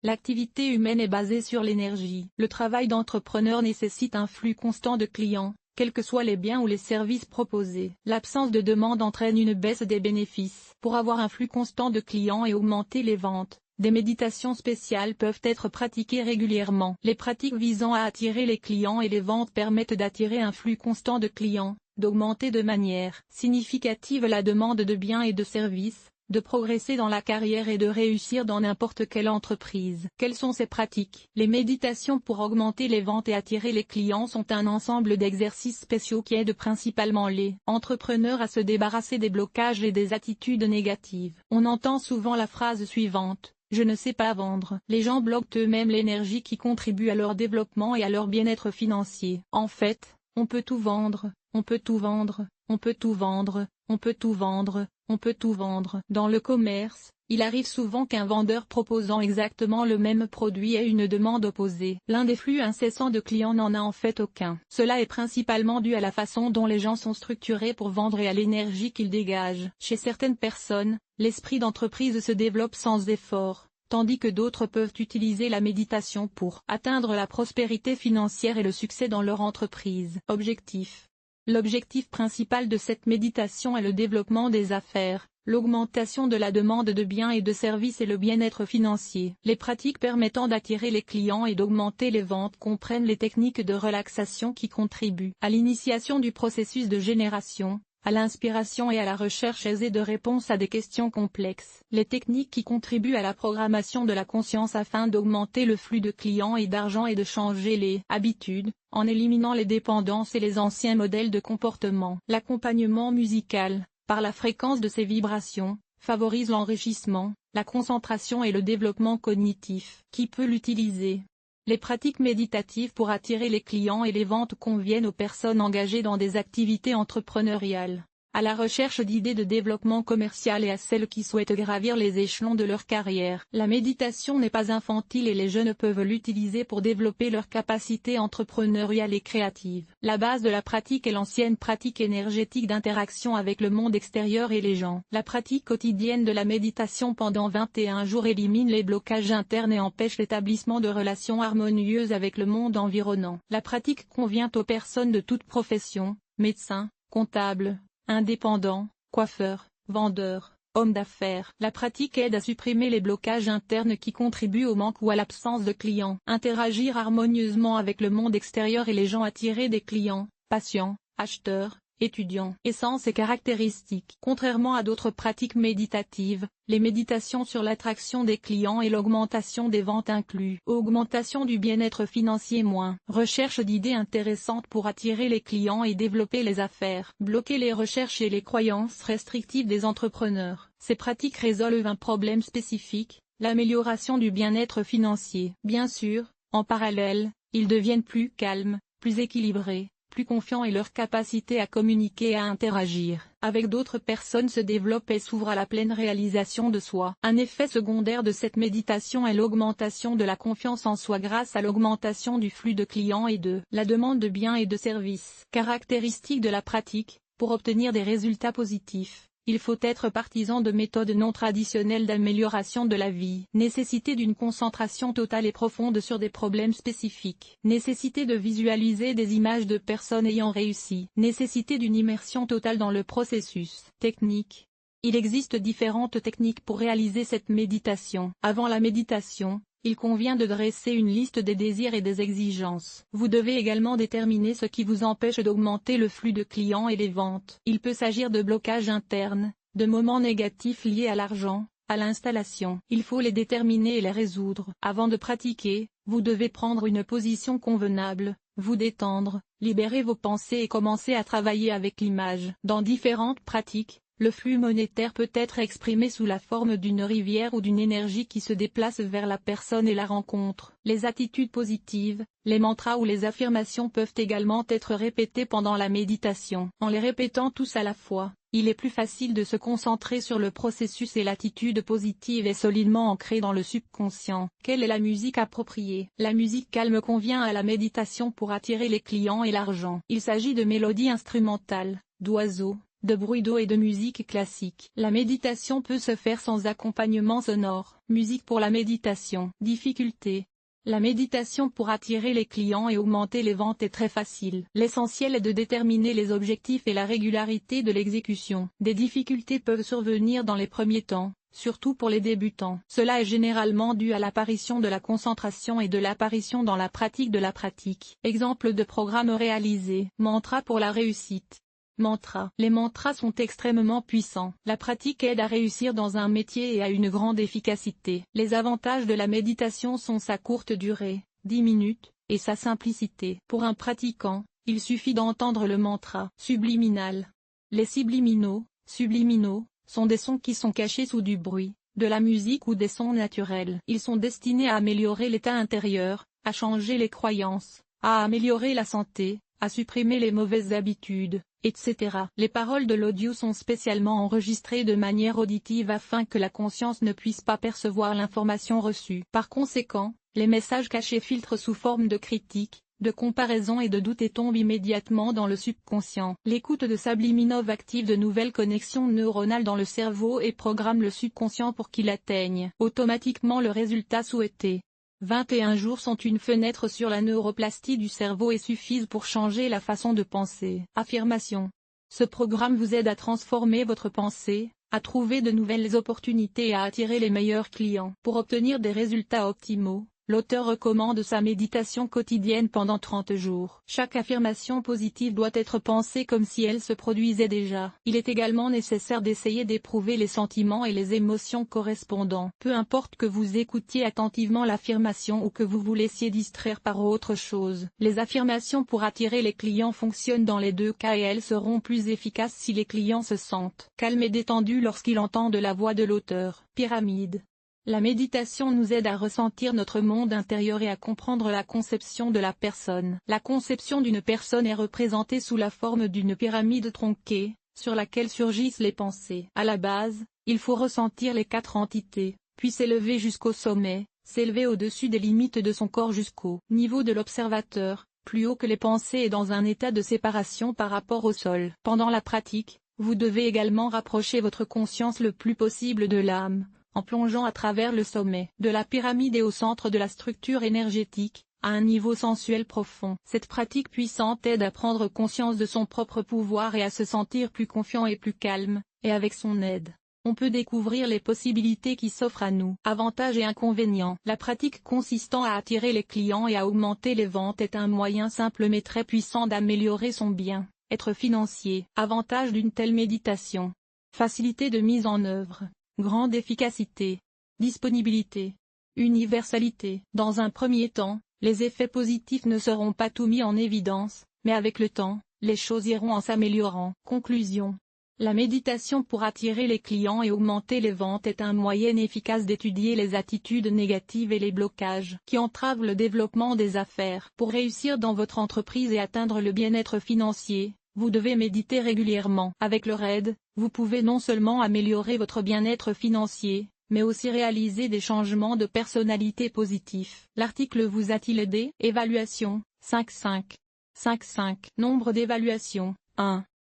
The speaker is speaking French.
L'activité humaine est basée sur l'énergie. Le travail d'entrepreneur nécessite un flux constant de clients, quels que soient les biens ou les services proposés. L'absence de demande entraîne une baisse des bénéfices. Pour avoir un flux constant de clients et augmenter les ventes, des méditations spéciales peuvent être pratiquées régulièrement. Les pratiques visant à attirer les clients et les ventes permettent d'attirer un flux constant de clients, d'augmenter de manière significative la demande de biens et de services, de progresser dans la carrière et de réussir dans n'importe quelle entreprise. Quelles sont ces pratiques? Les méditations pour augmenter les ventes et attirer les clients sont un ensemble d'exercices spéciaux qui aident principalement les entrepreneurs à se débarrasser des blocages et des attitudes négatives. On entend souvent la phrase suivante: je ne sais pas vendre. Les gens bloquent eux-mêmes l'énergie qui contribue à leur développement et à leur bien-être financier. En fait, on peut tout vendre, on peut tout vendre, on peut tout vendre, on peut tout vendre, on peut tout vendre. Dans le commerce, il arrive souvent qu'un vendeur proposant exactement le même produit ait une demande opposée. L'un des flux incessants de clients n'en a en fait aucun. Cela est principalement dû à la façon dont les gens sont structurés pour vendre et à l'énergie qu'ils dégagent. Chez certaines personnes, l'esprit d'entreprise se développe sans effort, tandis que d'autres peuvent utiliser la méditation pour atteindre la prospérité financière et le succès dans leur entreprise. Objectif. L'objectif principal de cette méditation est le développement des affaires, l'augmentation de la demande de biens et de services et le bien-être financier. Les pratiques permettant d'attirer les clients et d'augmenter les ventes comprennent les techniques de relaxation qui contribuent à l'initiation du processus de génération, à l'inspiration et à la recherche aisée de réponses à des questions complexes. Les techniques qui contribuent à la programmation de la conscience afin d'augmenter le flux de clients et d'argent et de changer les habitudes, en éliminant les dépendances et les anciens modèles de comportement. L'accompagnement musical, par la fréquence de ces vibrations, favorise l'enrichissement, la concentration et le développement cognitif. Qui peut l'utiliser? Les pratiques méditatives pour attirer les clients et les ventes conviennent aux personnes engagées dans des activités entrepreneuriales, à la recherche d'idées de développement commercial et à celles qui souhaitent gravir les échelons de leur carrière. La méditation n'est pas infantile et les jeunes peuvent l'utiliser pour développer leurs capacités entrepreneuriales et créatives. La base de la pratique est l'ancienne pratique énergétique d'interaction avec le monde extérieur et les gens. La pratique quotidienne de la méditation pendant 21 jours élimine les blocages internes et empêche l'établissement de relations harmonieuses avec le monde environnant. La pratique convient aux personnes de toute profession, médecins, comptables, indépendants, coiffeurs, vendeurs, hommes d'affaires. La pratique aide à supprimer les blocages internes qui contribuent au manque ou à l'absence de clients. Interagir harmonieusement avec le monde extérieur et les gens, attirer des clients, patients, acheteurs, étudiants. Essence et caractéristiques. Contrairement à d'autres pratiques méditatives, les méditations sur l'attraction des clients et l'augmentation des ventes incluent augmentation du bien-être financier moins recherche d'idées intéressantes pour attirer les clients et développer les affaires. Bloquer les recherches et les croyances restrictives des entrepreneurs. Ces pratiques résolvent un problème spécifique, l'amélioration du bien-être financier. Bien sûr, en parallèle, ils deviennent plus calmes, plus équilibrés, plus confiants et leur capacité à communiquer et à interagir avec d'autres personnes se développe et s'ouvre à la pleine réalisation de soi. Un effet secondaire de cette méditation est l'augmentation de la confiance en soi grâce à l'augmentation du flux de clients et de la demande de biens et de services. Caractéristiques de la pratique, pour obtenir des résultats positifs, il faut être partisan de méthodes non traditionnelles d'amélioration de la vie. Nécessité d'une concentration totale et profonde sur des problèmes spécifiques. Nécessité de visualiser des images de personnes ayant réussi. Nécessité d'une immersion totale dans le processus. Technique. Il existe différentes techniques pour réaliser cette méditation. Avant la méditation, il convient de dresser une liste des désirs et des exigences. Vous devez également déterminer ce qui vous empêche d'augmenter le flux de clients et les ventes. Il peut s'agir de blocages internes, de moments négatifs liés à l'argent, à l'installation. Il faut les déterminer et les résoudre. Avant de pratiquer, vous devez prendre une position convenable, vous détendre, libérer vos pensées et commencer à travailler avec l'image. Dans différentes pratiques, le flux monétaire peut être exprimé sous la forme d'une rivière ou d'une énergie qui se déplace vers la personne et la rencontre. Les attitudes positives, les mantras ou les affirmations peuvent également être répétés pendant la méditation. En les répétant tous à la fois, il est plus facile de se concentrer sur le processus et l'attitude positive est solidement ancrée dans le subconscient. Quelle est la musique appropriée? La musique calme convient à la méditation pour attirer les clients et l'argent. Il s'agit de mélodies instrumentales, d'oiseaux, de bruit d'eau et de musique classique. La méditation peut se faire sans accompagnement sonore. Musique pour la méditation. Difficulté. La méditation pour attirer les clients et augmenter les ventes est très facile. L'essentiel est de déterminer les objectifs et la régularité de l'exécution. Des difficultés peuvent survenir dans les premiers temps, surtout pour les débutants. Cela est généralement dû à l'apparition de la concentration et de l'apparition dans la pratique de la pratique. Exemple de programme réalisé. Mantra pour la réussite. Mantra. Les mantras sont extrêmement puissants. La pratique aide à réussir dans un métier et à une grande efficacité. Les avantages de la méditation sont sa courte durée, 10 minutes, et sa simplicité. Pour un pratiquant, il suffit d'entendre le mantra subliminal. Les subliminaux, sont des sons qui sont cachés sous du bruit, de la musique ou des sons naturels. Ils sont destinés à améliorer l'état intérieur, à changer les croyances, à améliorer la santé, à supprimer les mauvaises habitudes, etc. Les paroles de l'audio sont spécialement enregistrées de manière auditive afin que la conscience ne puisse pas percevoir l'information reçue. Par conséquent, les messages cachés filtrent sous forme de critiques, de comparaison et de doute et tombent immédiatement dans le subconscient. L'écoute de subliminaux active de nouvelles connexions neuronales dans le cerveau et programme le subconscient pour qu'il atteigne automatiquement le résultat souhaité. 21 jours sont une fenêtre sur la neuroplastie du cerveau et suffisent pour changer la façon de penser. Affirmation. Ce programme vous aide à transformer votre pensée, à trouver de nouvelles opportunités et à attirer les meilleurs clients. Pour obtenir des résultats optimaux, l'auteur recommande sa méditation quotidienne pendant 30 jours. Chaque affirmation positive doit être pensée comme si elle se produisait déjà. Il est également nécessaire d'essayer d'éprouver les sentiments et les émotions correspondants. Peu importe que vous écoutiez attentivement l'affirmation ou que vous vous laissiez distraire par autre chose. Les affirmations pour attirer les clients fonctionnent dans les deux cas et elles seront plus efficaces si les clients se sentent calmes et détendus lorsqu'ils entendent la voix de l'auteur. Pyramide. La méditation nous aide à ressentir notre monde intérieur et à comprendre la conception de la personne. La conception d'une personne est représentée sous la forme d'une pyramide tronquée, sur laquelle surgissent les pensées. À la base, il faut ressentir les 4 entités, puis s'élever jusqu'au sommet, s'élever au-dessus des limites de son corps jusqu'au niveau de l'observateur, plus haut que les pensées et dans un état de séparation par rapport au sol. Pendant la pratique, vous devez également rapprocher votre conscience le plus possible de l'âme, en plongeant à travers le sommet de la pyramide et au centre de la structure énergétique, à un niveau sensuel profond. Cette pratique puissante aide à prendre conscience de son propre pouvoir et à se sentir plus confiant et plus calme, et avec son aide, on peut découvrir les possibilités qui s'offrent à nous. Avantages et inconvénients. La pratique consistant à attirer les clients et à augmenter les ventes est un moyen simple mais très puissant d'améliorer son bien-être financier. Avantages d'une telle méditation. Facilité de mise en œuvre. Grande efficacité. Disponibilité. Universalité. Dans un premier temps, les effets positifs ne seront pas tout mis en évidence, mais avec le temps, les choses iront en s'améliorant. Conclusion. La méditation pour attirer les clients et augmenter les ventes est un moyen efficace d'étudier les attitudes négatives et les blocages qui entravent le développement des affaires. Pour réussir dans votre entreprise et atteindre le bien-être financier, vous devez méditer régulièrement. Avec leur aide, vous pouvez non seulement améliorer votre bien-être financier, mais aussi réaliser des changements de personnalité positifs. L'article vous a-t-il aidé? Évaluation, 5,5. 5,5. Nombre d'évaluations, 1.